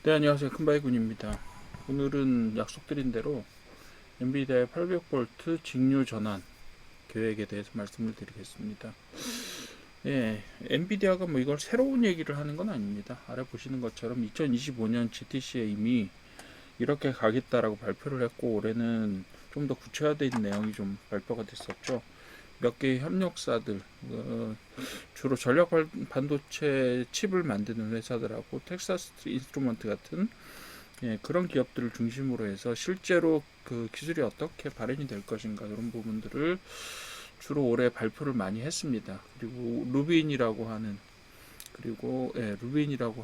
네, 안녕하세요. 큰바이군입니다. 오늘은 약속드린 대로 엔비디아의 800V 직류 전환 계획에 대해서 말씀을 드리겠습니다. 예, 엔비디아가 뭐 이걸 새로운 얘기를 하는 건 아닙니다. 아래 보시는 것처럼 2025년 GTC에 이미 이렇게 가겠다라고 발표를 했고, 올해는 좀 더 구체화된 내용이 좀 발표가 됐었죠. 몇 개의 협력사들, 주로 전력 반도체 칩을 만드는 회사들하고 텍사스 인스트루먼트 같은 그런 기업들을 중심으로 해서 실제로 그 기술이 어떻게 발현이 될 것인가 이런 부분들을 주로 올해 발표를 많이 했습니다. 그리고 루빈이라고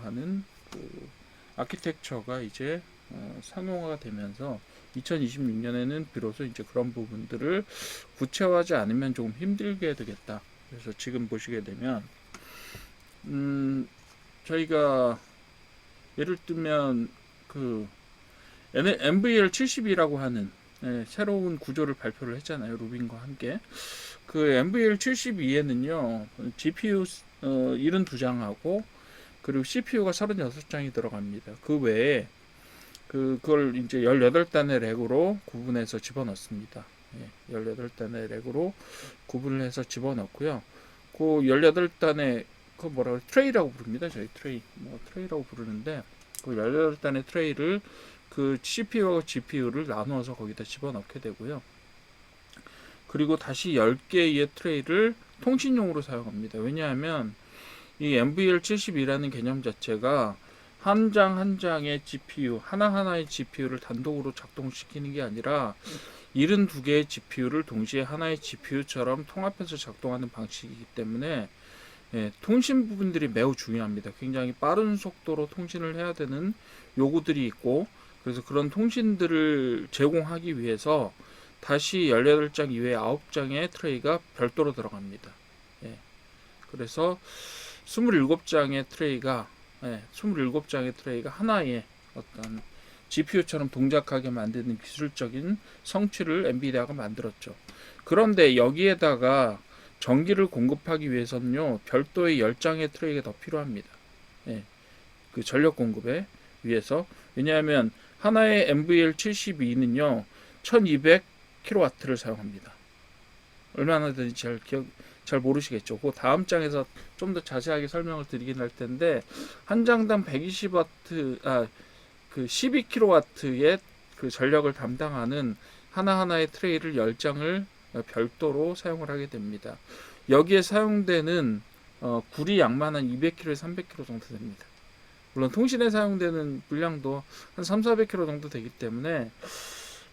하는 그 아키텍처가 이제 상용화가 되면서 2026년에는 비로소 이제 그런 부분들을 구체화하지 않으면 조금 힘들게 되겠다. 그래서 지금 보시게 되면 저희가 예를 들면 그 NVL72라고 하는 새로운 구조를 발표를 했잖아요. 루빈과 함께. 그 NVL72에는요, GPU 72장하고 그리고 CPU가 36장이 들어갑니다. 그 외에 그걸 이제 18단의 렉으로 구분해서 집어넣습니다. 18단의 렉으로 구분을 해서 집어넣고요. 그 18단의 그 뭐라고 트레이라고 부릅니다. 저희 트레이라고 부르는데 그 18단의 트레이를 그 CPU와 GPU를 나누어서 거기다 집어넣게 되고요. 그리고 다시 10개의 트레이를 통신용으로 사용합니다. 왜냐하면 이 NVL72라는 개념 자체가 한 장 한 장의 GPU, 하나하나의 GPU를 단독으로 작동시키는 게 아니라 72개의 GPU를 동시에 하나의 GPU처럼 통합해서 작동하는 방식이기 때문에 통신 부분들이 매우 중요합니다. 굉장히 빠른 속도로 통신을 해야 되는 요구들이 있고, 그래서 그런 통신들을 제공하기 위해서 다시 18장 이외에 9장의 트레이가 별도로 들어갑니다. 그래서 27장의 트레이가 하나의 어떤 GPU처럼 동작하게 만드는 기술적인 성취를 엔비디아가 만들었죠. 그런데 여기에다가 전기를 공급하기 위해서는요, 별도의 10장의 트레이가 더 필요합니다. 그 전력 공급에 위해서. 왜냐하면 하나의 NVL72는요, 1200kW를 사용합니다. 얼마나 되는지 잘 모르시겠죠. 그 다음 장에서 좀 더 자세하게 설명을 드리긴 할 텐데, 한 장당 120W, 그 12kW의 그 전력을 담당하는 하나하나의 트레이를 10장을 별도로 사용을 하게 됩니다. 여기에 사용되는 구리 양만 한 200kg에서 300kg 정도 됩니다. 물론 통신에 사용되는 물량도 한 3,400kg 정도 되기 때문에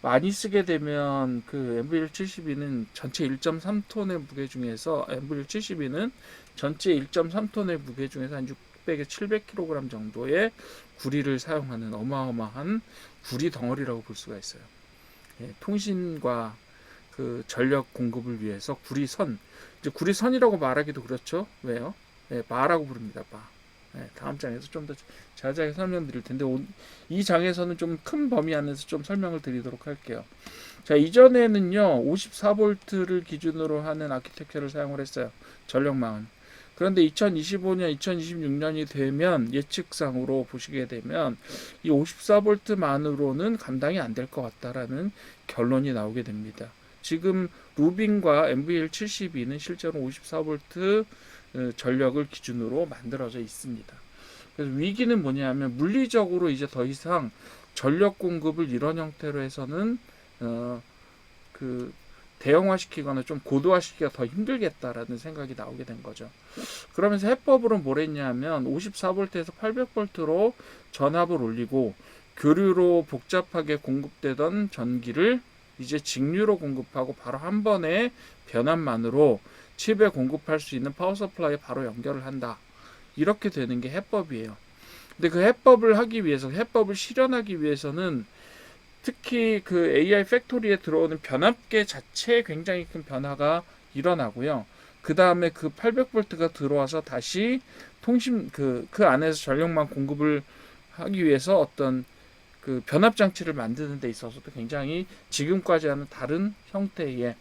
많이 쓰게 되면 그 MVL72는 전체 1.3톤의 무게 중에서 MVL72는 전체 1.3톤의 무게 중에서 한 600에서 700kg 정도의 구리를 사용하는 어마어마한 구리 덩어리라고 볼 수가 있어요. 통신과 그 전력 공급을 위해서 구리선, 이제 구리선이라고 말하기도 그렇죠. 왜요? 바라고 부릅니다. 바. 다음 장에서 좀 더 자세하게 설명드릴 텐데 이 장에서는 좀 큰 범위 안에서 좀 설명을 드리도록 할게요. 자, 이전에는요 54V를 기준으로 하는 아키텍처를 사용을 했어요. 전력망은. 그런데 2025년, 2026년이 되면 예측상으로 보시게 되면 이 54V만으로는 감당이 안 될 것 같다라는 결론이 나오게 됩니다. 지금 루빈과 NVL72는 실제로 54V 전력을 기준으로 만들어져 있습니다. 그래서 위기는 뭐냐면 물리적으로 이제 더 이상 전력 공급을 이런 형태로 해서는 그 대형화시키거나 좀 고도화시키기가 더 힘들겠다라는 생각이 나오게 된 거죠. 그러면서 해법으로 뭘 했냐면 54V에서 800V로 전압을 올리고 교류로 복잡하게 공급되던 전기를 이제 직류로 공급하고 바로 한 번에 변압만으로 칩에 공급할 수 있는 파워 서플라이에 바로 연결을 한다. 이렇게 되는 게 해법이에요. 근데 그 해법을 실현하기 위해서는 특히 그 AI 팩토리에 들어오는 변압계 자체에 굉장히 큰 변화가 일어나고요. 그 다음에 그 800V가 들어와서 다시 그 안에서 전력만 공급을 하기 위해서 어떤 그 변압 장치를 만드는 데 있어서도 굉장히 지금까지와는 다른 형태의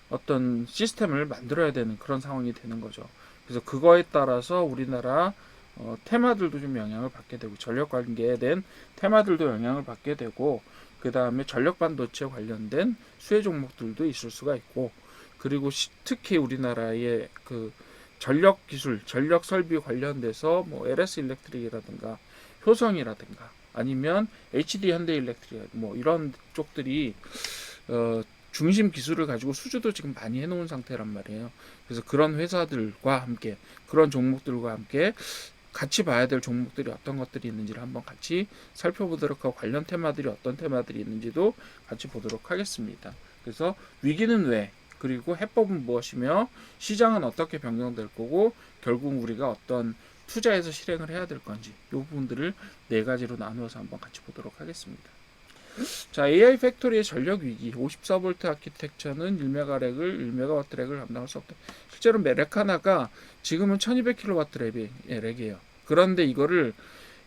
어떤 시스템을 만들어야 되는 그런 상황이 되는 거죠. 그래서 그거에 따라서 우리나라 테마들도 좀 영향을 받게 되고 전력 관계에 대한 테마들도 영향을 받게 되고 그 다음에 전력 반도체 관련된 수혜 종목들도 있을 수가 있고 그리고 특히 우리나라의 그 전력 기술, 전력 설비 관련돼서 뭐 LS 일렉트릭이라든가 효성이라든가 아니면 HD 현대 일렉트릭 뭐 이런 쪽들이 중심 기술을 가지고 수주도 지금 많이 해놓은 상태란 말이에요. 그래서 그런 회사들과 함께 그런 종목들과 함께 같이 봐야 될 종목들이 어떤 것들이 있는지를 한번 같이 살펴보도록 하고 관련 테마들이 어떤 테마들이 있는지도 같이 보도록 하겠습니다. 그래서 위기는 왜 그리고 해법은 무엇이며 시장은 어떻게 변경될 거고 결국 우리가 어떤 투자해서 실행을 해야 될 건지 이 부분들을 네 가지로 나누어서 한번 같이 보도록 하겠습니다. 자, AI 팩토리의 전력 위기 54V 아키텍처는 1메가와트 렉을 감당할 수 없다. 실제로 렉 하나가 지금은 1200kW 렉이에요. 그런데 이거를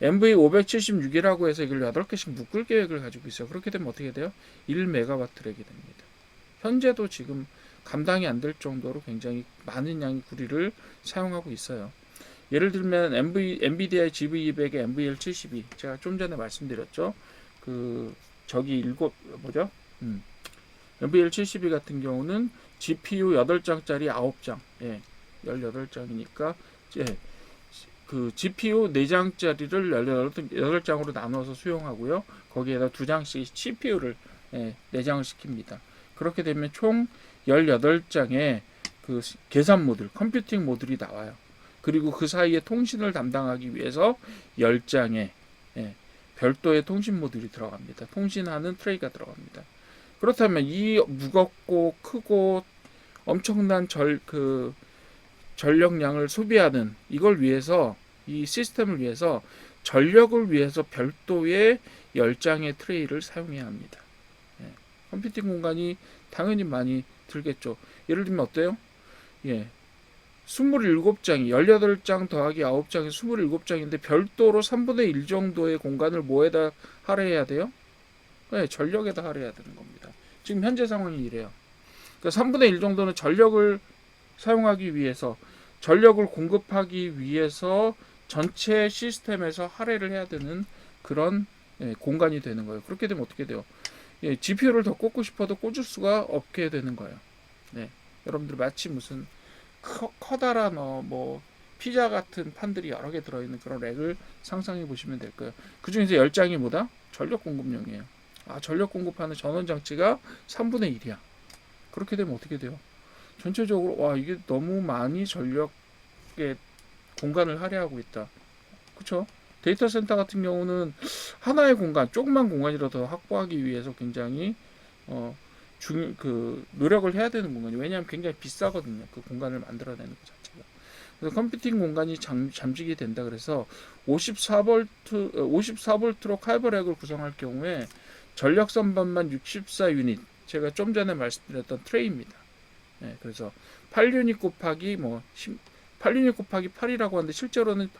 MV576이라고 해서 이걸 8개씩 묶을 계획을 가지고 있어요. 그렇게 되면 어떻게 돼요? 1메가와트 렉이 됩니다. 현재도 지금 감당이 안 될 정도로 굉장히 많은 양의 구리를 사용하고 있어요. 예를 들면 NVIDIA GV200의 NVL72 제가 좀 전에 말씀드렸죠. 저기 NVL72 같은 경우는 GPU 8장짜리 9장 18장이니까 그 GPU 4장짜리를 18장으로 나눠서 수용하고요. 거기에다 2장씩 CPU를 내장을 시킵니다. 그렇게 되면 총 18장의 그 계산 모듈, 컴퓨팅 모듈이 나와요. 그리고 그 사이에 통신을 담당하기 위해서 10장의 별도의 통신 모듈이 들어갑니다. 통신하는 트레이가 들어갑니다. 그렇다면 이 무겁고 크고 엄청난 전력량을 소비하는 이걸 위해서 이 시스템을 위해서 전력을 위해서 별도의 10장의 트레이를 사용해야 합니다. 컴퓨팅 공간이 당연히 많이 들겠죠. 예를 들면 어때요? 27장이 18장 더하기 9장이 27장인데 별도로 3분의 1 정도의 공간을 뭐에다 할애해야 돼요? 전력에다 할애해야 되는 겁니다. 지금 현재 상황이 이래요. 그러니까 3분의 1 정도는 전력을 사용하기 위해서 전력을 공급하기 위해서 전체 시스템에서 할애를 해야 되는 그런 공간이 되는 거예요. 그렇게 되면 어떻게 돼요? GPU를 더 꽂고 싶어도 꽂을 수가 없게 되는 거예요. 여러분들 마치 무슨 커다란 뭐 피자 같은 판들이 여러 개 들어있는 그런 렉을 상상해 보시면 될 거예요. 그 중에서 10장이 뭐다? 전력 공급용이에요. 전력 공급하는 전원 장치가 3분의 1이야. 그렇게 되면 어떻게 돼요? 전체적으로 이게 너무 많이 전력의 공간을 할애하고 있다. 그렇죠? 데이터 센터 같은 경우는 하나의 공간, 조그만 공간이라도 확보하기 위해서 굉장히 노력을 해야 되는 공간이 왜냐하면 굉장히 비싸거든요. 그 공간을 만들어내는 것 자체가. 그래서 컴퓨팅 공간이 잠식이 된다. 그래서 54V로 칼버렉을 구성할 경우에 전력 선반만 64 유닛. 제가 좀 전에 말씀드렸던 트레이입니다. 그래서 8유닛 곱하기 8유닛 곱하기 8이라고 하는데 실제로는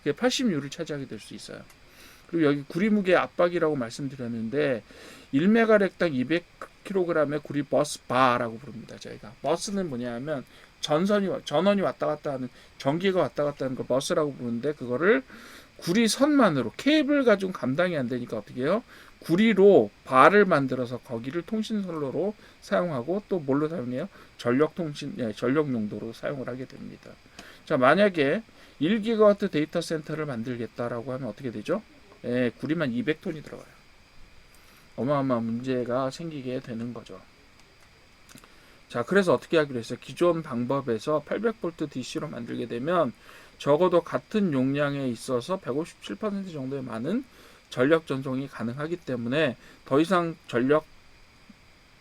80유를 차지하게 될 수 있어요. 그리고 여기 구리 무게 압박이라고 말씀드렸는데 1메가렉당 200kg의 구리 버스 바라고 부릅니다. 저희가 버스는 뭐냐면 전원이 왔다 갔다 하는 전기가 왔다 갔다 하는 걸 버스라고 부르는데 그거를 구리 선만으로 케이블 가지고 감당이 안 되니까 어떻게 해요? 구리로 바를 만들어서 거기를 통신선로로 사용하고 또 뭘로 사용해요? 전력 용도로 사용을 하게 됩니다. 자, 만약에 1기가와트 데이터 센터를 만들겠다라고 하면 어떻게 되죠? 구리만 200톤이 들어가요. 어마어마한 문제가 생기게 되는 거죠. 자, 그래서 어떻게 하기로 했어요? 기존 방법에서 800V DC로 만들게 되면 적어도 같은 용량에 있어서 157% 정도의 많은 전력 전송이 가능하기 때문에 더 이상 전력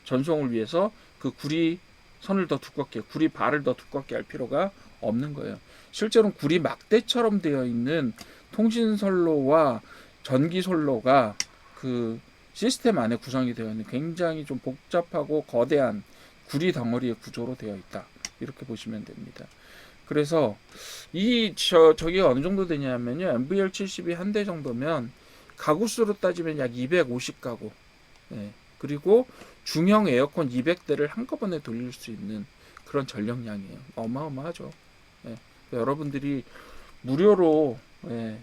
전송을 위해서 그 구리 선을 더 두껍게, 구리 발을 더 두껍게 할 필요가 없는 거예요. 실제로는 구리 막대처럼 되어 있는 통신선로와 전기선로가 그 시스템 안에 구성이 되어 있는 굉장히 좀 복잡하고 거대한 구리 덩어리의 구조로 되어 있다. 이렇게 보시면 됩니다. 그래서 저게 어느 정도 되냐면요. MVL72 한 대 정도면 가구 수로 따지면 약 250가구. 그리고 중형 에어컨 200대를 한꺼번에 돌릴 수 있는 그런 전력량이에요. 어마어마하죠. 여러분들이 무료로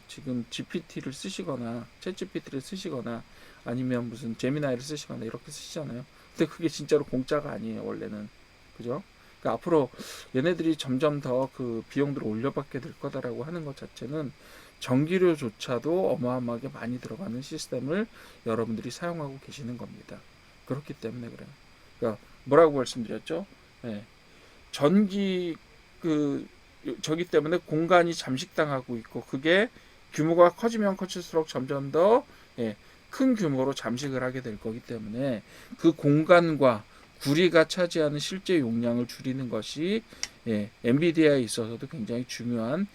지금 GPT를 쓰시거나 챗 GPT를 쓰시거나 아니면 무슨 제미나이를 쓰시거나 이렇게 쓰시잖아요. 근데 그게 진짜로 공짜가 아니에요, 원래는. 그죠? 그러니까 앞으로 얘네들이 점점 더 그 비용들을 올려받게 될 거다라고 하는 것 자체는 전기료조차도 어마어마하게 많이 들어가는 시스템을 여러분들이 사용하고 계시는 겁니다. 그렇기 때문에 그래요. 그러니까 뭐라고 말씀드렸죠? 예, 전기 그 저기 때문에 공간이 잠식당하고 있고 그게 규모가 커지면 커질수록 점점 더 큰 규모로 잠식을 하게 될 거기 때문에 그 공간과 구리가 차지하는 실제 용량을 줄이는 것이 엔비디아에 있어서도 굉장히 중요한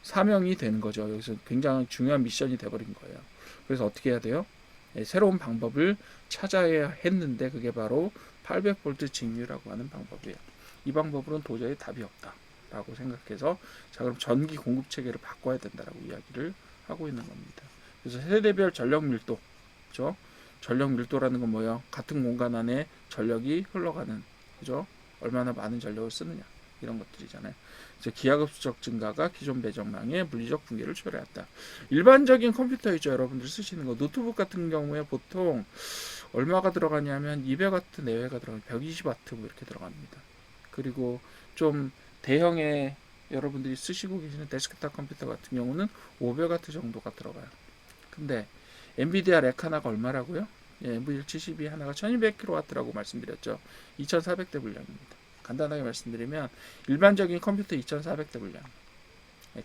사명이 되는 거죠. 여기서 굉장히 중요한 미션이 돼버린 거예요. 그래서 어떻게 해야 돼요? 새로운 방법을 찾아야 했는데 그게 바로 800V 직류라고 하는 방법이에요. 이 방법으로는 도저히 답이 없다라고 생각해서 자 그럼 전기 공급 체계를 바꿔야 된다라고 이야기를 하고 있는 겁니다. 그래서 세대별 전력 밀도, 그죠? 전력 밀도라는 건 뭐예요? 같은 공간 안에 전력이 흘러가는, 그죠? 얼마나 많은 전력을 쓰느냐 이런 것들이잖아요. 그래서 기하급수적 증가가 기존 배정망의 물리적 붕괴를 초래한다. 일반적인 컴퓨터이죠, 여러분들 쓰시는 거. 노트북 같은 경우에 보통 얼마가 들어가냐면 200W 내외가 들어가요. 120W 뭐 이렇게 들어갑니다. 그리고 좀 대형의 여러분들이 쓰시고 계시는 데스크탑 컴퓨터 같은 경우는 500W 정도가 들어가요. 근데 엔비디아 렉 하나가 얼마라고요? NV172 하나가 1200kW라고 말씀드렸죠. 2400대 분량입니다. 간단하게 말씀드리면 일반적인 컴퓨터 2400대 분량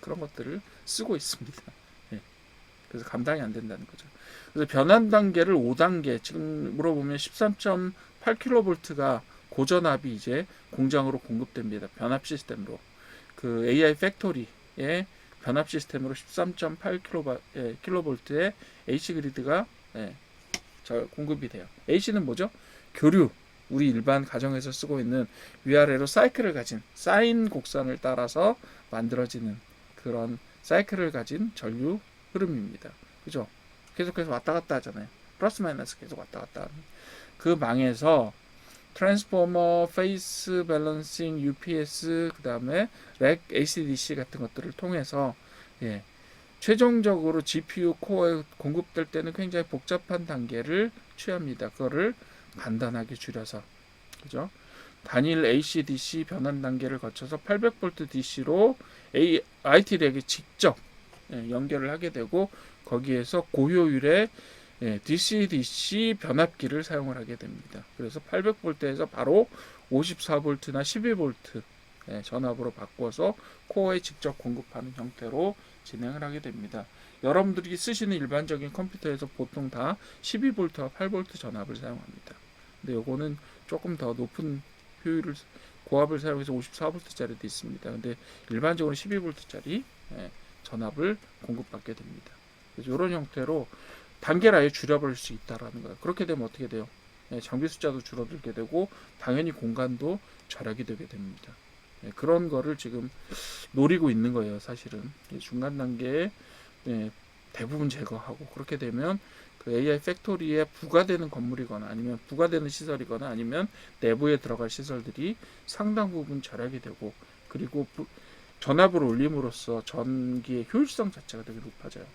그런 것들을 쓰고 있습니다. 그래서 감당이 안 된다는 거죠. 그래서 변환 단계를 5단계 지금 물어보면 13.8kV가 고전압이 이제 공장으로 공급됩니다. 변압 시스템으로 그 AI 팩토리의 변압 시스템으로 13.8kV의 AC 그리드가 공급이 돼요. AC는 뭐죠? 교류. 우리 일반 가정에서 쓰고 있는 위아래로 사이클을 가진 사인 곡선을 따라서 만들어지는 그런 사이클을 가진 전류 흐름입니다. 그죠? 계속해서 왔다 갔다 하잖아요. 플러스 마이너스 계속 왔다 갔다 하는 그 망에서 트랜스포머, 페이스 밸런싱, UPS, 그 다음에 렉, ACDC 같은 것들을 통해서 최종적으로 GPU 코어에 공급될 때는 굉장히 복잡한 단계를 취합니다. 그거를 간단하게 줄여서, 그죠? 단일 AC/DC 변환 단계를 거쳐서 800V DC로 IT 렉에 직접 연결을 하게 되고 거기에서 고효율의 DC/DC 변압기를 사용을 하게 됩니다. 그래서 800V에서 바로 54V나 12V 전압으로 바꿔서 코어에 직접 공급하는 형태로 진행을 하게 됩니다. 여러분들이 쓰시는 일반적인 컴퓨터에서 보통 다 12V와 8V 전압을 사용합니다. 근데 요거는 조금 더 높은 효율을 고압을 사용해서 54V짜리도 있습니다. 근데 일반적으로 12V짜리 전압을 공급받게 됩니다. 그래서 이런 형태로 단계를 아예 줄여버릴 수 있다라는 거예요. 그렇게 되면 어떻게 돼요? 장비 숫자도 줄어들게 되고 당연히 공간도 절약이 되게 됩니다. 그런 거를 지금 노리고 있는 거예요. 사실은 중간 단계에 대부분 제거하고 그렇게 되면 그 AI 팩토리에 부가되는 건물이거나 아니면 부가되는 시설이거나 아니면 내부에 들어갈 시설들이 상당 부분 절약이 되고 그리고 전압을 올림으로써 전기의 효율성 자체가 되게 높아져요.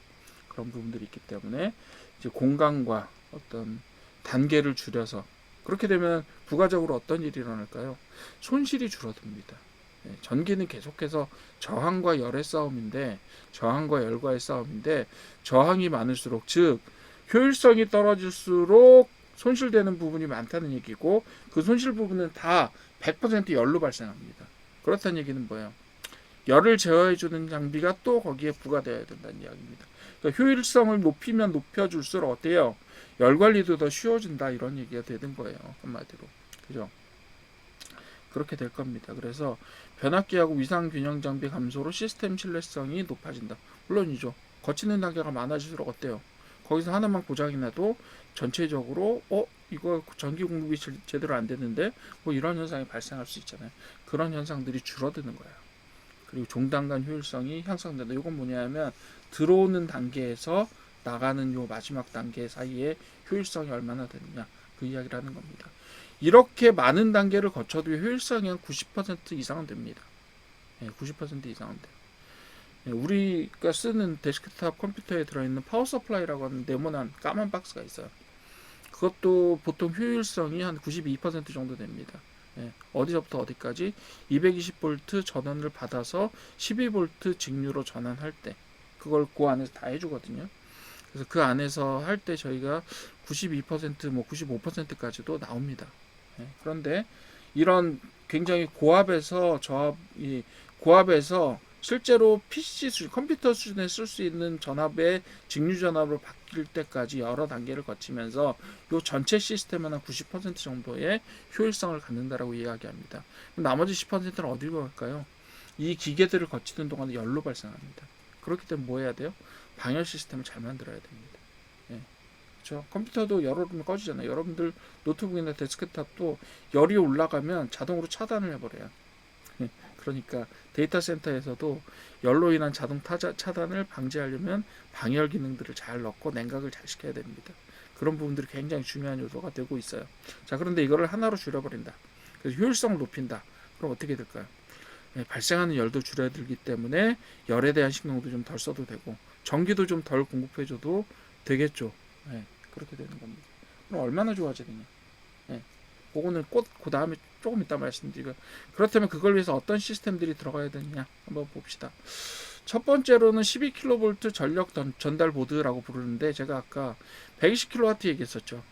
그런 부분들이 있기 때문에 이제 공간과 어떤 단계를 줄여서 그렇게 되면 부가적으로 어떤 일이 일어날까요? 손실이 줄어듭니다. 전기는 계속해서 저항과 열의 싸움인데 저항과 열과의 싸움인데 저항이 많을수록 즉 효율성이 떨어질수록 손실되는 부분이 많다는 얘기고 그 손실 부분은 다 100% 열로 발생합니다. 그렇다는 얘기는 뭐예요? 열을 제어해주는 장비가 또 거기에 부과되어야 된다는 이야기입니다. 그러니까 효율성을 높이면 높여줄수록 어때요? 열 관리도 더 쉬워진다 이런 얘기가 되는 거예요. 한마디로. 그죠? 그렇게 될 겁니다. 그래서 변압기하고 위상 균형 장비 감소로 시스템 신뢰성이 높아진다. 물론이죠. 거치는 단계가 많아질수록 어때요? 거기서 하나만 고장이 나도 전체적으로 이거 전기 공급이 제대로 안 되는데 뭐 이런 현상이 발생할 수 있잖아요. 그런 현상들이 줄어드는 거예요. 그리고 종단간 효율성이 향상된다. 이건 뭐냐면 들어오는 단계에서 나가는 요 마지막 단계 사이에 효율성이 얼마나 되느냐 그 이야기를 하는 겁니다. 이렇게 많은 단계를 거쳐도 효율성이 한 90% 이상은 됩니다. 90% 이상은 돼요. 우리가 쓰는 데스크탑 컴퓨터에 들어있는 파워 서플라이라고 하는 네모난 까만 박스가 있어요. 그것도 보통 효율성이 한 92% 정도 됩니다. 어디서부터 어디까지 220V 전원을 받아서 12V 직류로 전환할 때 그걸 그 안에서 다 해주거든요. 그래서 그 안에서 할 때 저희가 92%, 뭐 95%까지도 나옵니다. 그런데 이런 굉장히 고압에서 실제로 PC 컴퓨터 수준에 쓸 수 있는 전압의 직류 전압으로 바뀔 때까지 여러 단계를 거치면서 이 전체 시스템은 한 90% 정도의 효율성을 갖는다라고 이야기합니다. 나머지 10%는 어디로 갈까요? 이 기계들을 거치는 동안에 열로 발생합니다. 그렇기 때문에 뭐 해야 돼요? 방열 시스템을 잘 만들어야 됩니다. 그렇죠? 컴퓨터도 열오르면 꺼지잖아요. 여러분들 노트북이나 데스크탑도 열이 올라가면 자동으로 차단을 해버려요. 그러니까 데이터 센터에서도 열로 인한 자동 차단을 방지하려면 방열 기능들을 잘 넣고 냉각을 잘 시켜야 됩니다. 그런 부분들이 굉장히 중요한 요소가 되고 있어요. 자, 그런데 이거를 하나로 줄여버린다. 그래서 효율성을 높인다. 그럼 어떻게 될까요? 발생하는 열도 줄여들기 때문에 열에 대한 신경도 좀 덜 써도 되고 전기도 좀 덜 공급해줘도 되겠죠. 그렇게 되는 겁니다. 그럼 얼마나 좋아지느냐? 그거는 그 다음에 조금 이따 말씀드리고, 그렇다면 그걸 위해서 어떤 시스템들이 들어가야 되느냐 한번 봅시다. 첫 번째로는 12kV 전력 전달 보드라고 부르는데 제가 아까 120kW 얘기했었죠.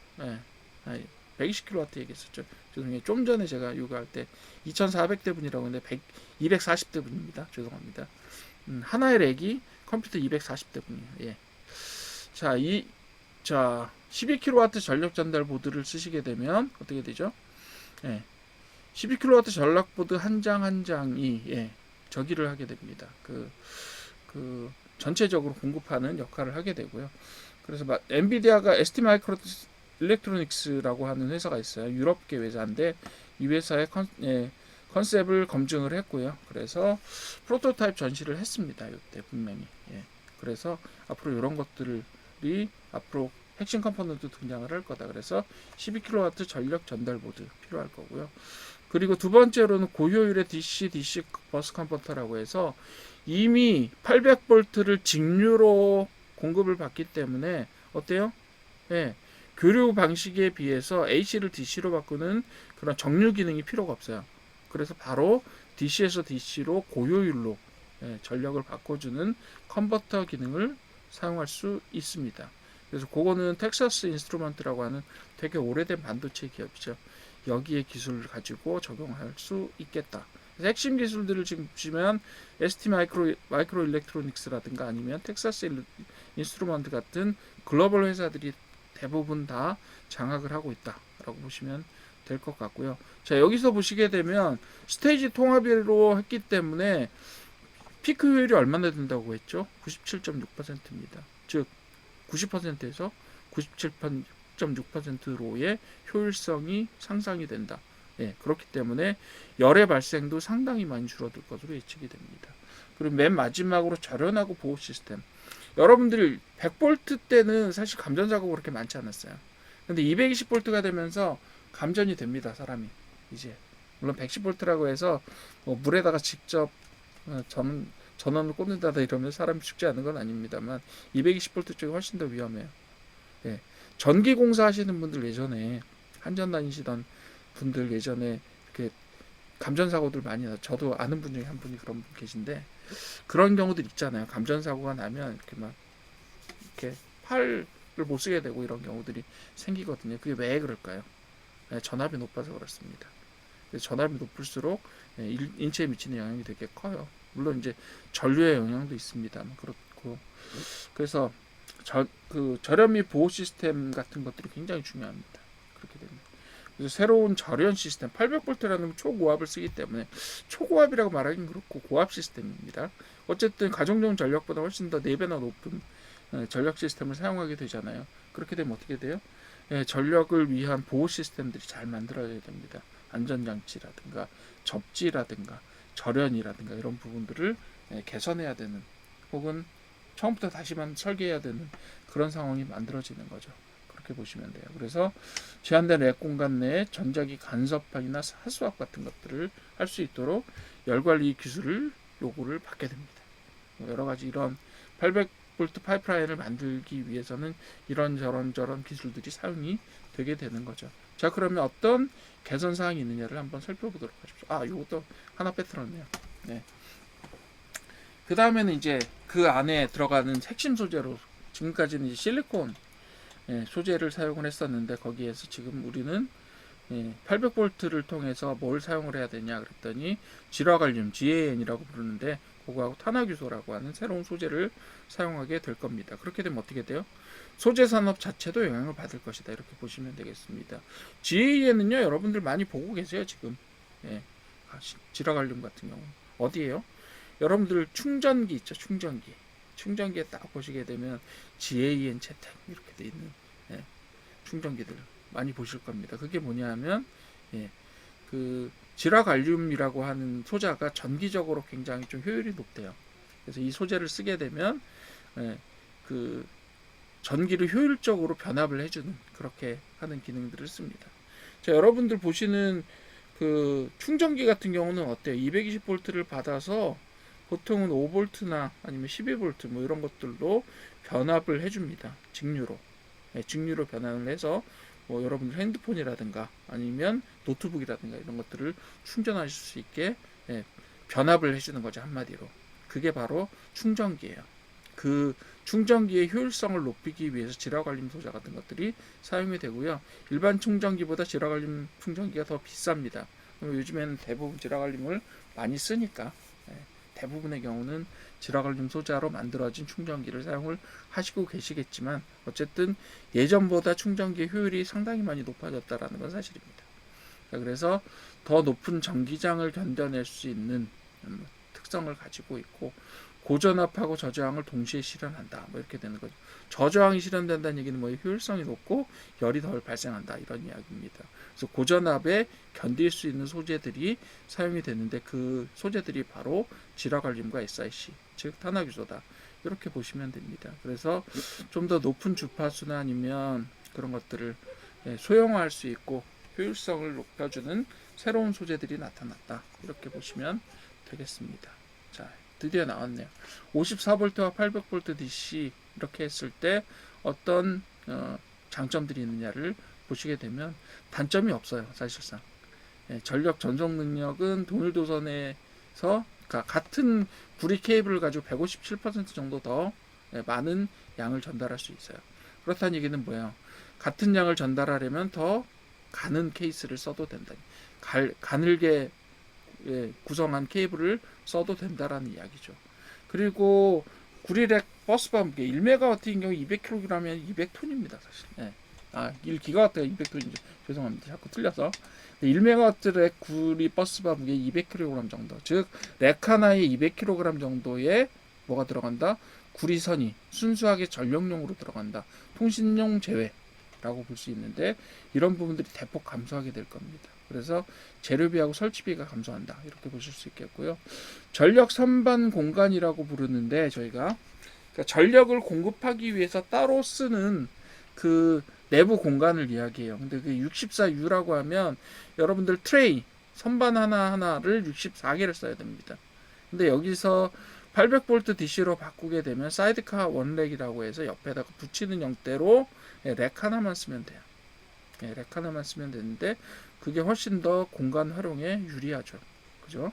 120kW 얘기했었죠. 죄송해요. 좀 전에 제가 요구할 때 2400대 분이라고 했는데 240대 분입니다. 죄송합니다. 하나의 렉이 컴퓨터 240대 분이에요. 자, 12kW 전력 전달 보드를 쓰시게 되면 어떻게 되죠? 12kW 전력 보드 한 장 한 장이 저기를 하게 됩니다. 전체적으로 공급하는 역할을 하게 되고요. 그래서 엔비디아가 ST 마이크로 일렉트로닉스라고 하는 회사가 있어요. 유럽계 회사인데 이 회사의 컨셉을 검증을 했고요. 그래서 프로토타입 전시를 했습니다. 이때 분명히. 그래서 앞으로 이런 것들이 앞으로 핵심 컴포넌트 등장을 할 거다. 그래서 12kW 전력 전달 보드 필요할 거고요. 그리고 두 번째로는 고효율의 DC 버스 컨버터라고 해서 이미 800V를 직류로 공급을 받기 때문에 어때요? 교류 방식에 비해서 AC를 DC로 바꾸는 그런 정류 기능이 필요가 없어요. 그래서 바로 DC에서 DC로 고효율로 전력을 바꿔주는 컨버터 기능을 사용할 수 있습니다. 그래서 그거는 텍사스 인스트루먼트라고 하는 되게 오래된 반도체 기업이죠. 여기에 기술을 가지고 적용할 수 있겠다. 그래서 핵심 기술들을 지금 보시면 ST 마이크로 일렉트로닉스라든가 아니면 텍사스 인스트루먼트 같은 글로벌 회사들이 대부분 다 장악을 하고 있다라고 보시면 될 것 같고요. 자, 여기서 보시게 되면 스테이지 통합으로 했기 때문에 피크 효율이 얼마나 된다고 했죠? 97.6%입니다. 즉 90%에서 97.6%로의 효율성이 상상이 된다. 그렇기 때문에 열의 발생도 상당히 많이 줄어들 것으로 예측이 됩니다. 그리고 맨 마지막으로 절연하고 보호 시스템. 여러분들 100V 때는 사실 감전 사고가 그렇게 많지 않았어요. 근데 220V가 되면서 감전이 됩니다. 사람이 이제 물론 110V라고 해서 뭐 물에다가 직접 전원을 꽂는다다 이러면 사람이 죽지 않는 건 아닙니다만 220V 쪽이 훨씬 더 위험해요. 전기 공사 하시는 분들 예전에 한전 다니시던 분들 예전에 이렇게 감전 사고들 많이 나. 저도 아는 분 중에 한 분이 그런 분 계신데 그런 경우들 있잖아요. 감전 사고가 나면 이렇게 팔을 못 쓰게 되고 이런 경우들이 생기거든요. 그게 왜 그럴까요? 전압이 높아서 그렇습니다. 전압이 높을수록 인체에 미치는 영향이 되게 커요. 물론 이제 전류의 영향도 있습니다만 그렇고 그래서 절연 및 보호 시스템 같은 것들이 굉장히 중요합니다. 그렇게 됩니다. 그래서 새로운 절연 시스템 800V라는 초고압을 쓰기 때문에 초고압이라고 말하기는 그렇고 고압 시스템입니다. 어쨌든 가정용 전력보다 훨씬 더 4배나 높은 전력 시스템을 사용하게 되잖아요. 그렇게 되면 어떻게 돼요? 전력을 위한 보호 시스템들이 잘 만들어져야 됩니다. 안전장치라든가 접지라든가 절연이라든가 이런 부분들을 개선해야 되는 혹은 처음부터 다시만 설계해야 되는 그런 상황이 만들어지는 거죠. 그렇게 보시면 돼요. 그래서 제한된 렉 공간 내에 전자기 간섭판이나 사수압 같은 것들을 할 수 있도록 열관리 기술을 요구를 받게 됩니다. 여러 가지 이런 800V 파이프라인을 만들기 위해서는 이런 저런 기술들이 사용이 되게 되는 거죠. 자, 그러면 어떤 개선 사항이 있느냐를 한번 살펴보도록 하십시오. 아, 이것도 하나 빼뜨렸네요. 네. 그 다음에는 이제 그 안에 들어가는 핵심 소재로 지금까지는 이제 실리콘 소재를 사용을 했었는데 거기에서 지금 우리는 800V를 통해서 뭘 사용을 해야 되냐 그랬더니 질화갈륨 GaN이라고 부르는데 그거하고 탄화규소라고 하는 새로운 소재를 사용하게 될 겁니다. 그렇게 되면 어떻게 돼요? 소재 산업 자체도 영향을 받을 것이다. 이렇게 보시면 되겠습니다. GaN은요, 여러분들 많이 보고 계세요, 지금. 질화갈륨 같은 경우. 어디에요? 여러분들 충전기 있죠, 충전기. 충전기에 딱 보시게 되면 GaN 채택 이렇게 돼 있는 충전기들 많이 보실 겁니다. 그게 뭐냐 하면 그 질화갈륨이라고 하는 소자가 전기적으로 굉장히 좀 효율이 높대요. 그래서 이 소재를 쓰게 되면 그 전기를 효율적으로 변압을 해주는 그렇게 하는 기능들을 씁니다. 자, 여러분들 보시는 그 충전기 같은 경우는 어때요? 220V를 받아서 보통은 5V나 아니면 12V 뭐 이런 것들로 변압을 해줍니다. 직류로. 직류로 변환을 해서 뭐 여러분들 핸드폰이라든가 아니면 노트북이라든가 이런 것들을 충전하실 수 있게 변압을 해주는 거죠, 한마디로. 그게 바로 충전기예요. 그 충전기의 효율성을 높이기 위해서 질화갈륨 소자 같은 것들이 사용이 되고요. 일반 충전기보다 질화갈륨 충전기가 더 비쌉니다. 요즘에는 대부분 질화갈륨을 많이 쓰니까 대부분의 경우는 질화갈륨 소자로 만들어진 충전기를 사용을 하시고 계시겠지만 어쨌든 예전보다 충전기의 효율이 상당히 많이 높아졌다는 건 사실입니다. 그래서 더 높은 전기장을 견뎌낼 수 있는 특성을 가지고 있고 고전압하고 저저항을 동시에 실현한다. 뭐 이렇게 되는 거죠. 저저항이 실현된다는 얘기는 뭐 효율성이 높고 열이 덜 발생한다 이런 이야기입니다. 그래서 고전압에 견딜 수 있는 소재들이 사용이 되는데 그 소재들이 바로 질화갈륨과 SiC 즉 탄화규소다. 이렇게 보시면 됩니다. 그래서 좀 더 높은 주파수나 아니면 그런 것들을 소형화할 수 있고 효율성을 높여주는 새로운 소재들이 나타났다. 이렇게 보시면 되겠습니다. 자, 드디어 나왔네요. 54V와 800V DC 이렇게 했을 때 어떤 장점들이 있느냐를 보시게 되면 단점이 없어요. 사실상 전력 전송 능력은 동일도선에서 같은 구리 케이블을 가지고 157% 정도 더 많은 양을 전달할 수 있어요. 그렇다는 얘기는 뭐예요? 같은 양을 전달하려면 더 가는 케이스를 써도 된다. 가늘게 구성한 케이블을 써도 된다라는 이야기죠. 그리고 구리렉 버스바 무게 1MW인 경우 200kg이면 200톤입니다, 사실. 1GW가 200톤이죠. 죄송합니다. 자꾸 틀려서. 1MW의 구리 버스바 무게 200kg 정도. 즉, 렉 하나에 200kg 정도의 뭐가 들어간다? 구리선이 순수하게 전력용으로 들어간다. 통신용 제외라고 볼 수 있는데 이런 부분들이 대폭 감소하게 될 겁니다. 그래서 재료비하고 설치비가 감소한다. 이렇게 보실 수 있겠고요. 전력 선반 공간이라고 부르는데 저희가 그러니까 전력을 공급하기 위해서 따로 쓰는 그 내부 공간을 이야기해요. 근데 그 64U라고 하면 여러분들 트레이 선반 하나하나를 64개를 써야 됩니다. 근데 여기서 800V DC로 바꾸게 되면 사이드카 원렉이라고 해서 옆에다가 붙이는 형태로 렉 하나만 쓰면 돼요. 렉 하나만 쓰면 되는데 그게 훨씬 더 공간 활용에 유리하죠. 그죠?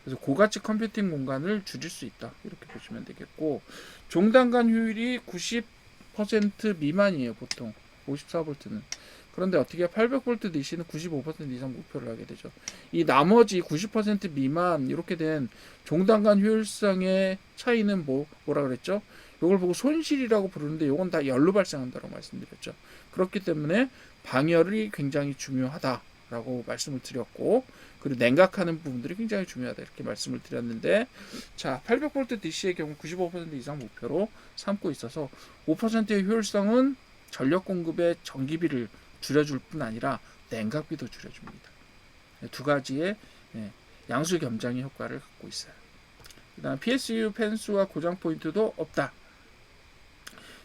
그래서 고가치 컴퓨팅 공간을 줄일 수 있다. 이렇게 보시면 되겠고 종단간 효율이 90% 미만이에요. 보통 54V는. 그런데 어떻게 800V DC는 95% 이상 목표를 하게 되죠. 이 나머지 90% 미만 이렇게 된 종단간 효율성의 차이는 뭐라 그랬죠? 이걸 보고 손실이라고 부르는데 이건 다 열로 발생한다고 말씀드렸죠. 그렇기 때문에 방열이 굉장히 중요하다라고 말씀을 드렸고 그리고 냉각하는 부분들이 굉장히 중요하다 이렇게 말씀을 드렸는데 자 800V DC의 경우 95% 이상 목표로 삼고 있어서 5%의 효율성은 전력 공급의 전기비를 줄여줄 뿐 아니라 냉각비도 줄여줍니다. 두 가지의 양수 겸장의 효과를 갖고 있어요. 그 다음 PSU 팬수와 고장 포인트도 없다.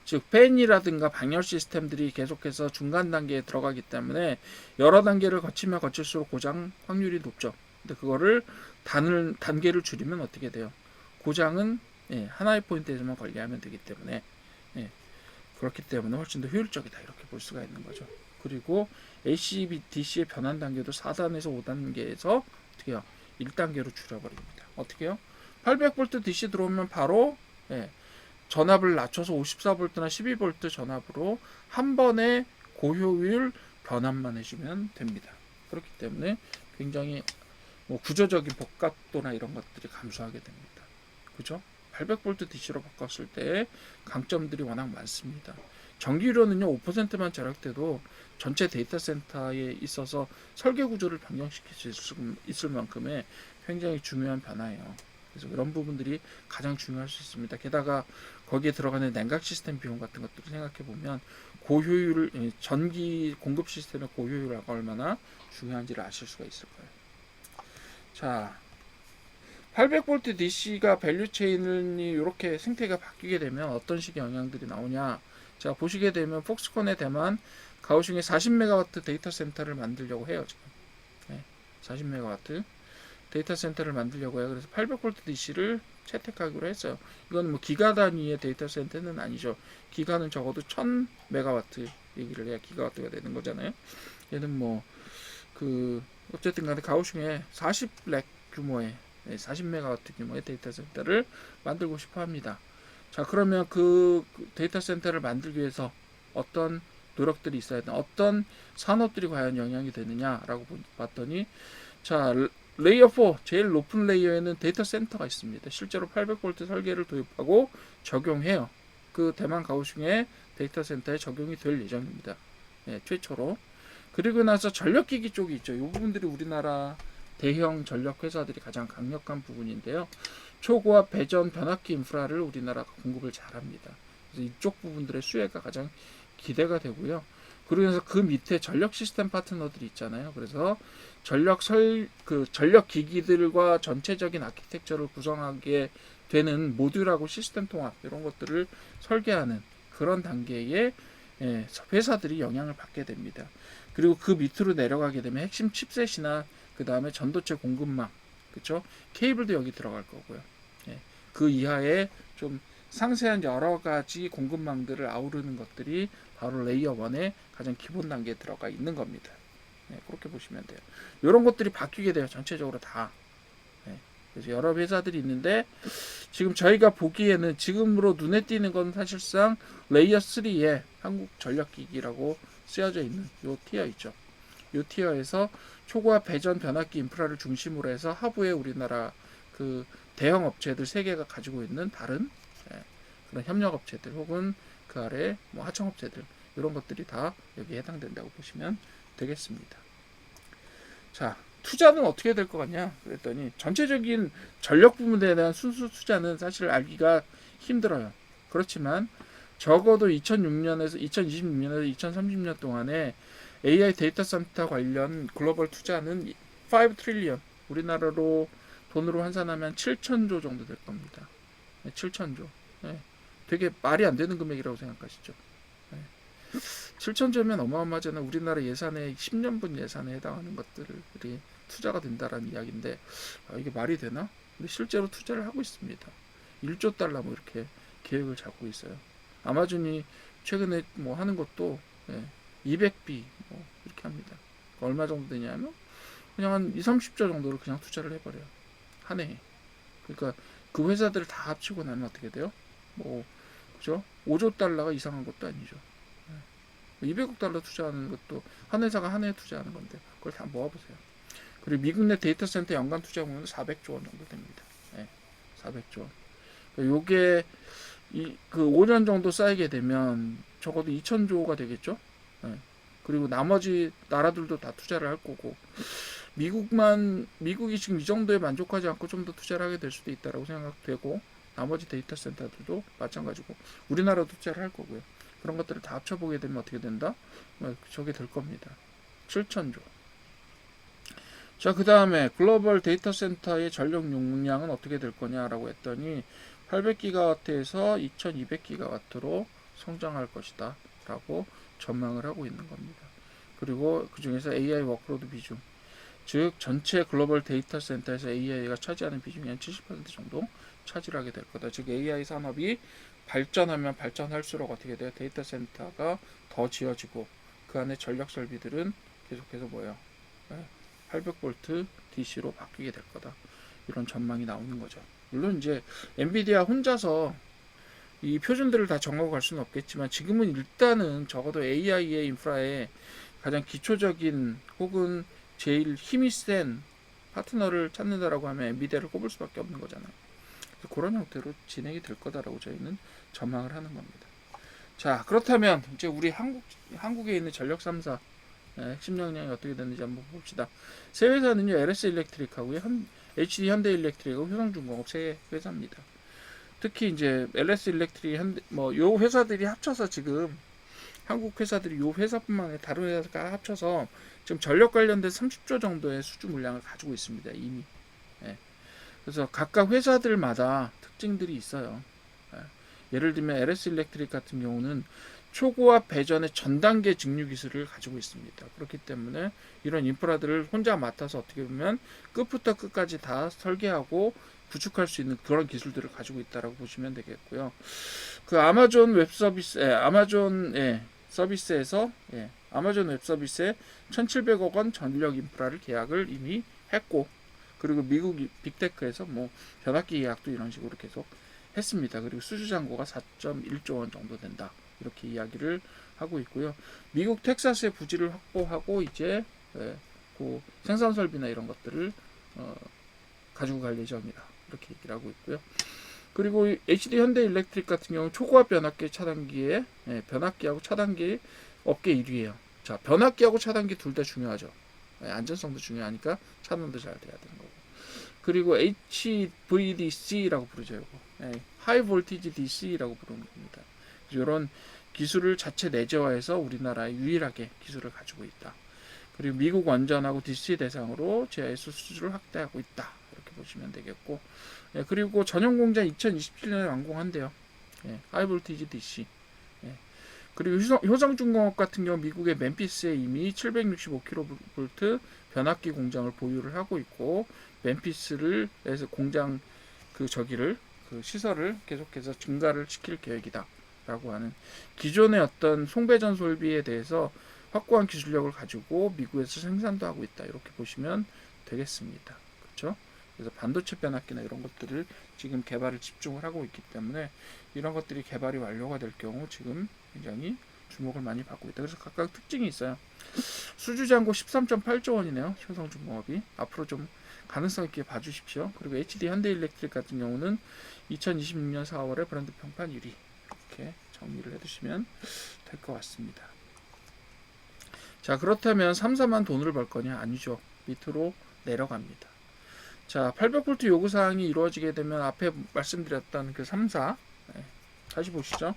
즉 팬이라든가 방열 시스템들이 계속해서 중간 단계에 들어가기 때문에 여러 단계를 거치면 거칠수록 고장 확률이 높죠. 근데 그거를 단계를 줄이면 어떻게 돼요? 고장은 하나의 포인트에서만 관리하면 되기 때문에 예, 그렇기 때문에 훨씬 더 효율적이다 이렇게 볼 수가 있는 거죠. 그리고 AC/DC의 변환 단계도 4단에서 5단계에서 어떻게 해요? 1단계로 줄여버립니다. 어떻게 해요? 800V DC 들어오면 바로 전압을 낮춰서 54V나 12V 전압으로 한 번에 고효율 변환만 해주면 됩니다. 그렇기 때문에 굉장히 구조적인 복각도나 이런 것들이 감소하게 됩니다. 그죠? 800V DC로 바꿨을 때 강점들이 워낙 많습니다. 전기료는요 5%만 절약돼도 전체 데이터 센터에 있어서 설계 구조를 변경시킬 수 있을 만큼의 굉장히 중요한 변화예요. 그래서 그런 부분들이 가장 중요할 수 있습니다. 게다가 거기에 들어가는 냉각 시스템 비용 같은 것들을 생각해 보면 고효율 전기 공급 시스템의 고효율이 얼마나 중요한지를 아실 수가 있을 거예요. 자, 800V DC가 밸류 체인이 이렇게 생태가 바뀌게 되면 어떤 식의 영향들이 나오냐? 자, 보시게 되면 폭스콘의 대만 가오슝에 40MW 데이터 센터를 만들려고 해요, 지금. 40MW 데이터 센터를 만들려고 해요. 그래서 800V DC를 채택하기로 했어요. 이건 뭐 기가 단위의 데이터 센터는 아니죠. 기가는 적어도 1000MW 얘기를 해야 기가와트가 되는 거잖아요. 얘는 뭐 어쨌든 간에 가오슝에 40렉 규모의 40MW 규모의 데이터 센터를 만들고 싶어 합니다. 자, 그러면 그 데이터 센터를 만들기 위해서 어떤 노력들이 있어야 되나, 어떤 산업들이 과연 영향이 되느냐라고 봤더니, 자, 레이어 4 제일 높은 레이어에는 데이터 센터가 있습니다. 실제로 800V 설계를 도입하고 적용해요. 그 대만 가오슝의 데이터 센터에 적용이 될 예정입니다. 최초로. 그리고 나서 전력기기 쪽이 있죠. 이 부분들이 우리나라 대형 전력 회사들이 가장 강력한 부분인데요. 초고압 배전 변압기 인프라를 우리나라가 공급을 잘합니다. 그래서 이쪽 부분들의 수혜가 가장 기대가 되고요. 그러면서 그 밑에 전력 시스템 파트너들이 있잖아요. 그래서 전력 기기들과 전체적인 아키텍처를 구성하게 되는 모듈하고 시스템 통합 이런 것들을 설계하는 그런 단계의 회사들이 영향을 받게 됩니다. 그리고 그 밑으로 내려가게 되면 핵심 칩셋이나 그 다음에 전도체 공급망, 그렇죠? 케이블도 여기 들어갈 거고요. 그 이하에 좀 상세한 여러 가지 공급망들을 아우르는 것들이 바로 레이어 1의 가장 기본 단계에 들어가 있는 겁니다. 그렇게 보시면 돼요. 이런 것들이 바뀌게 돼요. 전체적으로 다. 그래서 여러 회사들이 있는데 지금 저희가 보기에는 지금으로 눈에 띄는 건 사실상 레이어 3의 한국전력기기라고 쓰여져 있는 요 티어 있죠. 요 티어에서 초고압 배전 변압기 인프라를 중심으로 해서 하부에 우리나라 그 대형 업체들 3개가 가지고 있는 다른 그런 협력 업체들 혹은 그 아래 뭐 하청 업체들 이런 것들이 다 여기에 해당된다고 보시면 되겠습니다. 자, 투자는 어떻게 될 것 같냐 그랬더니 전체적인 전력 부분에 대한 순수 투자는 사실 알기가 힘들어요. 그렇지만 적어도 2026년에서 2030년 동안에 AI 데이터 센터 관련 글로벌 투자는 5 트릴리언 우리나라로 돈으로 환산하면 7천조 정도 될 겁니다. 7천조. 되게 말이 안 되는 금액이라고 생각하시죠. 7천조면 어마어마하잖아요. 우리나라 예산의 10년분 예산에 해당하는 것들이 투자가 된다라는 이야기인데 이게 말이 되나? 근데 실제로 투자를 하고 있습니다. 1조 달러 뭐 이렇게 계획을 잡고 있어요. 아마존이 최근에 뭐 하는 것도 200비 뭐 이렇게 합니다. 얼마 정도 되냐면 그냥 한 2, 30조 정도를 그냥 투자를 해버려요. 한 해에. 그러니까 그 회사들을 다 합치고 나면 어떻게 돼요? 뭐 그죠? 5조 달러가 이상한 것도 아니죠. 200억 달러 투자하는 것도 한 회사가 한 해에 투자하는 건데 그걸 다 모아보세요. 그리고 미국 내 데이터 센터 연간 투자 보면 400조 원 정도 됩니다. 400조 원. 요게 그 5년 정도 쌓이게 되면 적어도 2천조가 되겠죠. 그리고 나머지 나라들도 다 투자를 할 거고 미국이 지금 이 정도에 만족하지 않고 좀 더 투자를 하게 될 수도 있다라고 생각되고 나머지 데이터 센터들도 마찬가지고 우리나라도 투자를 할 거고요. 그런 것들을 다 합쳐보게 되면 어떻게 된다? 저게 될 겁니다. 7천조. 자, 그 다음에 글로벌 데이터 센터의 전력 용량은 어떻게 될 거냐라고 했더니 800기가와트에서 2200기가와트로 성장할 것이다 라고 전망을 하고 있는 겁니다. 그리고 그 중에서 AI 워크로드 비중, 즉 전체 글로벌 데이터 센터에서 AI가 차지하는 비중이 한 70% 정도 차지하게 될 거다. 즉 AI 산업이 발전하면 발전할수록 어떻게 돼요? 데이터 센터가 더 지어지고 그 안에 전력 설비들은 계속해서 뭐예요? 800V DC로 바뀌게 될 거다. 이런 전망이 나오는 거죠. 물론 이제 엔비디아 혼자서 이 표준들을 다 정하고 갈 수는 없겠지만 지금은 일단은 적어도 AI의 인프라에 가장 기초적인 혹은 제일 힘이 센 파트너를 찾는다라고 하면 엔비디아를 꼽을 수밖에 없는 거잖아요. 그래서 그런 형태로 진행이 될 거다라고 저희는 전망을 하는 겁니다. 자, 그렇다면 이제 우리 한국에 있는 전력 3사 핵심 역량이 어떻게 되는지 한번 봅시다. 세 회사는요, LS 일렉트릭하고요, HD 현대일렉트릭하고 효성중공업 세 회사입니다. 특히 이제 LS 일렉트릭, 요 회사들이 합쳐서 지금 한국 회사들이 요 회사뿐만 아니라 다른 회사가 합쳐서 지금 전력 관련된 30조 정도의 수주 물량을 가지고 있습니다. 이미. 예. 그래서 각각 회사들마다 특징들이 있어요. 예를 들면 LS 일렉트릭 같은 경우는 초고압 배전의 전 단계 직류 기술을 가지고 있습니다. 그렇기 때문에 이런 인프라들을 혼자 맡아서 어떻게 보면 끝부터 끝까지 다 설계하고 구축할 수 있는 그런 기술들을 가지고 있다라고 보시면 되겠고요. 그 아마존 웹 서비스, 서비스에서 아마존 웹 서비스에 1,700억 원 전력 인프라를 계약을 이미 했고, 그리고 미국 빅테크에서 뭐 변압기 계약도 이런 식으로 계속 했습니다. 그리고 수주 잔고가 4.1조 원 정도 된다. 이렇게 이야기를 하고 있고요. 미국 텍사스의 부지를 확보하고 이제 그 생산 설비나 이런 것들을 가지고 갈 예정이다. 이렇게 얘기를 하고 있고요. 그리고 HD 현대일렉트릭 같은 경우는 초고압 변압기 차단기에 변압기하고 차단기 업계 1위예요. 자, 변압기하고 차단기 둘 다 중요하죠. 안전성도 중요하니까 차단도 잘 돼야 되는 거고. 그리고 HVDC라고 부르죠. 이거. 하이 볼티지 DC라고 부르는 겁니다. 이런 기술을 자체 내재화해서 우리나라에 유일하게 기술을 가지고 있다. 그리고 미국 원전하고 DC 대상으로 GIS 수주를 확대하고 있다. 이렇게 보시면 되겠고, 그리고 전용 공장 2027년에 완공한대요. 하이 볼티지 DC. 그리고 효성중공업 같은 경우 미국의 멤피스에 이미 765kV 변압기 공장을 보유를 하고 있고, 멤피스를 해서 공장 그 시설을 계속해서 증가를 시킬 계획이다라고 하는 기존의 어떤 송배전 설비에 대해서 확고한 기술력을 가지고 미국에서 생산도 하고 있다, 이렇게 보시면 되겠습니다. 그렇죠? 그래서 반도체 변압기나 이런 것들을 지금 개발을 집중을 하고 있기 때문에 이런 것들이 개발이 완료가 될 경우 지금 굉장히 주목을 많이 받고 있다. 그래서 각각 특징이 있어요. 수주 잔고 13.8조 원이네요. 효성중공업이 앞으로 좀 가능성 있게 봐주십시오. 그리고 HD 현대일렉트릭 같은 경우는 2026년 4월에 브랜드 평판 1위, 이렇게 정리를 해두시면 될 것 같습니다. 자, 그렇다면 3사만 돈을 벌 거냐? 아니죠. 밑으로 내려갑니다. 자, 800V 요구사항이 이루어지게 되면 앞에 말씀드렸던 그 3사 다시 보시죠.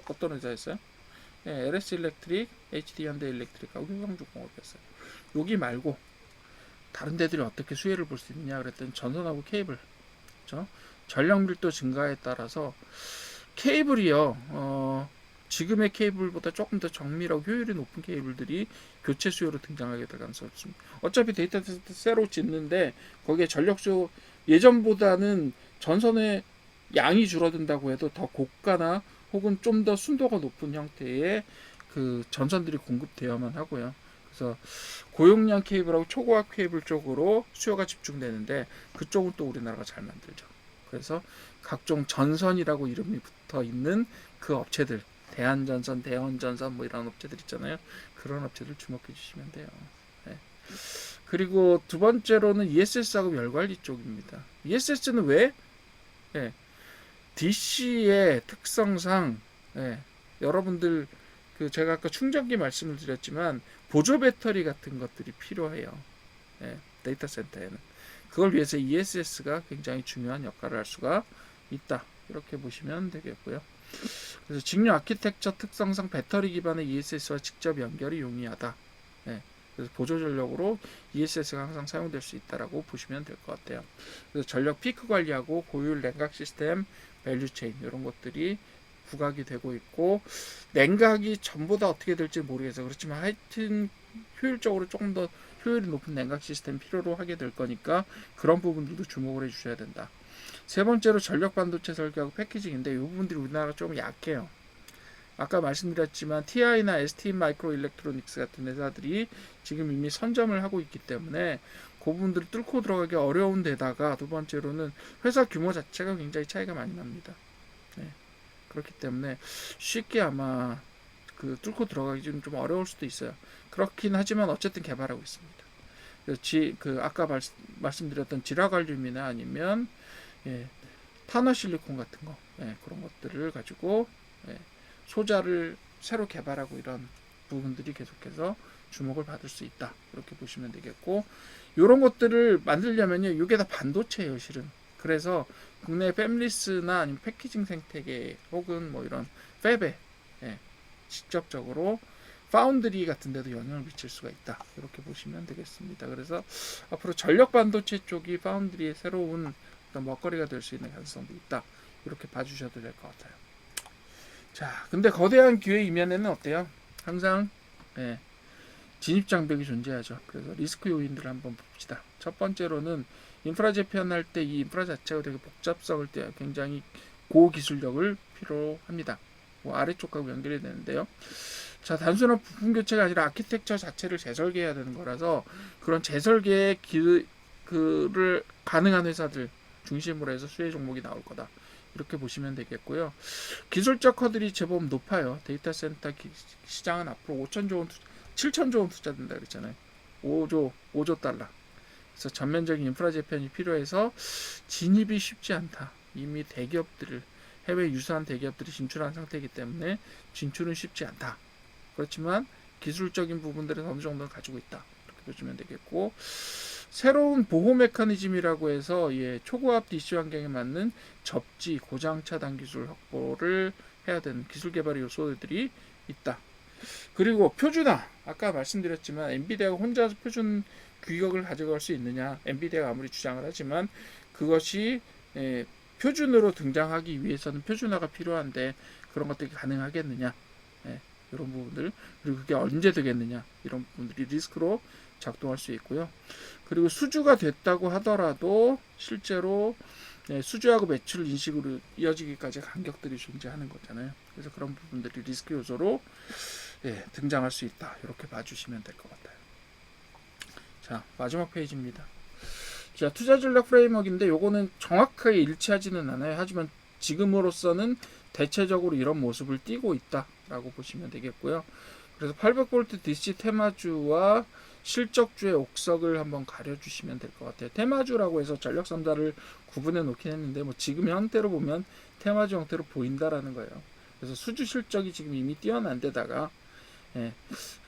어떤 회사였어요? LS 일렉트릭, HD 현대일렉트릭하고 효성중공업이었어요. 여기 말고 다른 데들이 어떻게 수혜를 볼 수 있느냐 그랬더니 전선하고 케이블, 그렇죠? 전력 밀도 증가에 따라서 케이블이요, 지금의 케이블보다 조금 더 정밀하고 효율이 높은 케이블들이 교체 수요로 등장하게 될 가능성이 있습니다. 어차피 데이터 센터 새로 짓는데 거기에 전력 수요 예전보다는 전선의 양이 줄어든다고 해도 더 고가나 혹은 좀 더 순도가 높은 형태의 그 전선들이 공급되어야만 하고요. 그래서 고용량 케이블하고 초고압 케이블 쪽으로 수요가 집중되는데 그쪽은 또 우리나라가 잘 만들죠. 그래서 각종 전선이라고 이름이 붙어 있는 그 업체들, 대한전선, 대원전선 뭐 이런 업체들 있잖아요. 그런 업체들 주목해 주시면 돼요. 그리고 두 번째로는 ESS하고 열관리 쪽입니다. ESS는 왜? DC의 특성상 여러분들 제가 아까 충전기 말씀을 드렸지만 보조 배터리 같은 것들이 필요해요. 데이터 센터에는. 그걸 위해서 ESS가 굉장히 중요한 역할을 할 수가 있다. 이렇게 보시면 되겠고요. 그래서 직류 아키텍처 특성상 배터리 기반의 ESS와 직접 연결이 용이하다. 그래서 보조 전력으로 ESS가 항상 사용될 수 있다라고 보시면 될 것 같아요. 그래서 전력 피크 관리하고 고효율 냉각 시스템, 밸류 체인 이런 것들이 부각이 되고 있고, 냉각이 전부 다 어떻게 될지 모르겠어요. 그렇지만 하여튼 효율적으로 조금 더 효율이 높은 냉각 시스템 필요로 하게 될 거니까 그런 부분들도 주목을 해주셔야 된다. 세 번째로 전력 반도체 설계하고 패키징인데 이 부분들이 우리나라가 좀 약해요. 아까 말씀드렸지만 TI나 ST 마이크로 일렉트로닉스 같은 회사들이 지금 이미 선점을 하고 있기 때문에 그 부분들을 뚫고 들어가기 어려운 데다가 두 번째로는 회사 규모 자체가 굉장히 차이가 많이 납니다. 네. 그렇기 때문에 쉽게 아마 그 뚫고 들어가기 좀 어려울 수도 있어요. 그렇긴 하지만 어쨌든 개발하고 있습니다. 그 아까 말씀드렸던 지라갈륨이나 아니면 예, 타너 실리콘 같은 거 그런 것들을 가지고 소자를 새로 개발하고 이런 부분들이 계속해서 주목을 받을 수 있다. 이렇게 보시면 되겠고 이런 것들을 만들려면요. 이게 다 반도체예요, 실은. 그래서 국내 팹리스나 아니면 패키징 생태계 혹은 뭐 이런 팹에 직접적으로 파운드리 같은 데도 영향을 미칠 수가 있다. 이렇게 보시면 되겠습니다. 그래서 앞으로 전력 반도체 쪽이 파운드리의 새로운 어떤 먹거리가 될 수 있는 가능성도 있다. 이렇게 봐주셔도 될 것 같아요. 자, 근데 거대한 기회 이면에는 어때요? 항상 진입 장벽이 존재하죠. 그래서 리스크 요인들을 한번 봅시다. 첫 번째로는 인프라 재편할 때 이 인프라 자체가 되게 복잡성을 때 굉장히 고기술력을 필요합니다. 뭐 아래쪽하고 연결이 되는데요. 자, 단순한 부품 교체가 아니라 아키텍처 자체를 재설계해야 되는 거라서 그런 재설계의 그를 가능한 회사들 중심으로 해서 수혜 종목이 나올 거다. 이렇게 보시면 되겠고요. 기술적 허들이 제법 높아요. 데이터 센터 시장은 앞으로 5천조 원, 7천조 원 투자된다 그랬잖아요. 5조 달러. 그래서 전면적인 인프라 재편이 필요해서 진입이 쉽지 않다. 이미 대기업들을 해외 유사한 대기업들이 진출한 상태이기 때문에 진출은 쉽지 않다. 그렇지만 기술적인 부분들은 어느 정도는 가지고 있다. 이렇게 보시면 되겠고 새로운 보호 메커니즘이라고 해서 초고압 DC 환경에 맞는 접지, 고장 차단 기술 확보를 해야 되는 기술 개발의 요소들이 있다. 그리고 표준화, 아까 말씀드렸지만 엔비디아가 혼자서 표준 규격을 가져갈 수 있느냐, 엔비디아가 아무리 주장을 하지만 그것이 표준으로 등장하기 위해서는 표준화가 필요한데 그런 것들이 가능하겠느냐, 이런 부분들, 그리고 그게 언제 되겠느냐, 이런 부분들이 리스크로 작동할 수 있고요. 그리고 수주가 됐다고 하더라도 실제로 수주하고 매출 인식으로 이어지기까지 간격들이 존재하는 거잖아요. 그래서 그런 부분들이 리스크 요소로 등장할 수 있다. 이렇게 봐주시면 될 것 같아요. 자, 마지막 페이지입니다. 자, 투자 전략 프레임워크인데 요거는 정확하게 일치하지는 않아요. 하지만 지금으로서는 대체적으로 이런 모습을 띠고 있다라고 보시면 되겠고요. 그래서 800V DC 테마주와 실적주의 옥석을 한번 가려주시면 될 것 같아요. 테마주라고 해서 전력 3사를 구분해 놓긴 했는데 뭐 지금 형태로 보면 테마주 형태로 보인다라는 거예요. 그래서 수주 실적이 지금 이미 뛰어난 데다가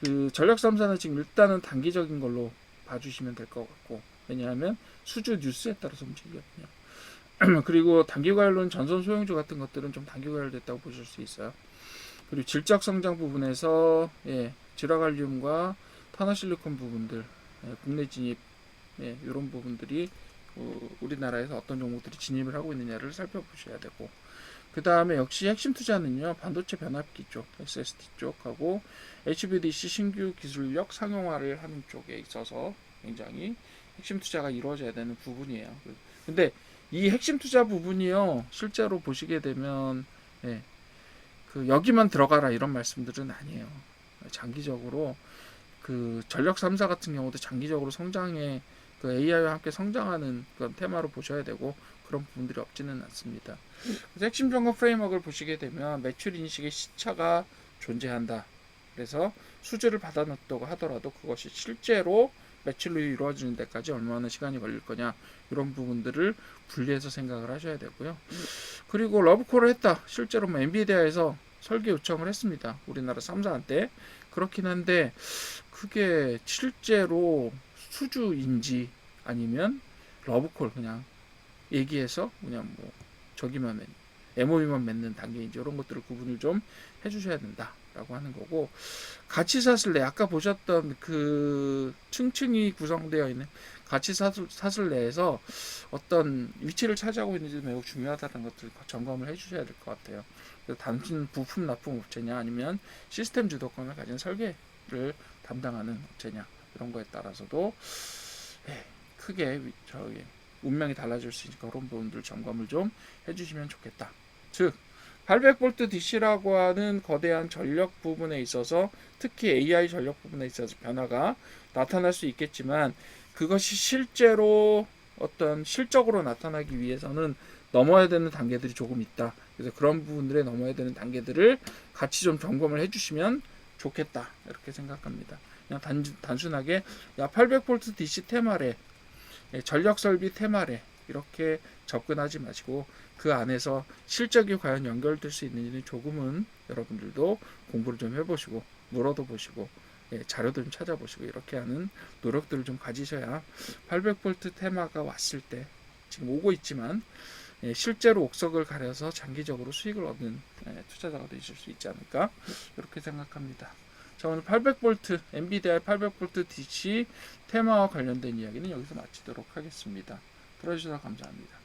그 전력 3사는 지금 일단은 단기적인 걸로 봐주시면 될 것 같고 왜냐하면 수주 뉴스에 따라서 움직이거든요. 그리고 단기 과열로는 전선 소형주 같은 것들은 좀 단기 과열됐다고 보실 수 있어요. 그리고 질적 성장 부분에서 지라갈륨과 타너실리콘 부분들 국내 진입 이런 부분들이 우리나라에서 어떤 종목들이 진입을 하고 있느냐를 살펴보셔야 되고 그 다음에 역시 핵심 투자는요 반도체 변압기 쪽 SSD 쪽하고 HVDC 신규 기술력 상용화를 하는 쪽에 있어서 굉장히 핵심 투자가 이루어져야 되는 부분이에요. 근데 이 핵심 투자 부분이요 실제로 보시게 되면 그 여기만 들어가라 이런 말씀들은 아니에요. 장기적으로 그 전력 3사 같은 경우도 장기적으로 성장에 그 AI와 함께 성장하는 그런 테마로 보셔야 되고 그런 부분들이 없지는 않습니다. 그래서 핵심 점검 프레임워크를 보시게 되면 매출 인식의 시차가 존재한다. 그래서 수주를 받아놨다고 하더라도 그것이 실제로 매출로 이루어지는 데까지 얼마나 시간이 걸릴 거냐 이런 부분들을 분리해서 생각을 하셔야 되고요. 그리고 러브콜을 했다. 실제로 뭐 엔비디아에서 설계 요청을 했습니다. 우리나라 3사한테. 그렇긴 한데 그게 실제로 수주인지 아니면 러브콜 그냥 얘기해서 그냥 뭐 저기만 MOU만 맺는 단계인지 이런 것들을 구분을 좀 해주셔야 된다라고 하는 거고 가치 사슬내 아까 보셨던 그 층층이 구성되어 있는 가치 사슬내에서 어떤 위치를 차지하고 있는지 매우 중요하다는 것들 점검을 해주셔야 될 것 같아요. 단순 부품 납품 업체냐 아니면 시스템 주도권을 가진 설계를 담당하는 업체냐 이런 거에 따라서도 크게 저기 운명이 달라질 수 있으니까 그런 부분들 점검을 좀 해주시면 좋겠다. 즉 800V DC라고 하는 거대한 전력 부분에 있어서 특히 AI 전력 부분에 있어서 변화가 나타날 수 있겠지만 그것이 실제로 어떤 실적으로 나타나기 위해서는 넘어야 되는 단계들이 조금 있다. 그래서 그런 부분들에 넘어야 되는 단계들을 같이 좀 점검을 해주시면 좋겠다. 이렇게 생각합니다. 그냥 단순하게 야 800V DC 테마래, 전력 설비 테마래 이렇게 접근하지 마시고 그 안에서 실적이 과연 연결될 수 있는지는 조금은 여러분들도 공부를 좀 해보시고 물어도 보시고 자료들 좀 찾아보시고 이렇게 하는 노력들을 좀 가지셔야 800V 테마가 왔을 때 지금 오고 있지만 실제로 옥석을 가려서 장기적으로 수익을 얻는 투자자가 되실 수 있지 않을까 이렇게 생각합니다. 자, 오늘 800V 엔비디아 800V DC 테마와 관련된 이야기는 여기서 마치도록 하겠습니다. 들어주셔서 감사합니다.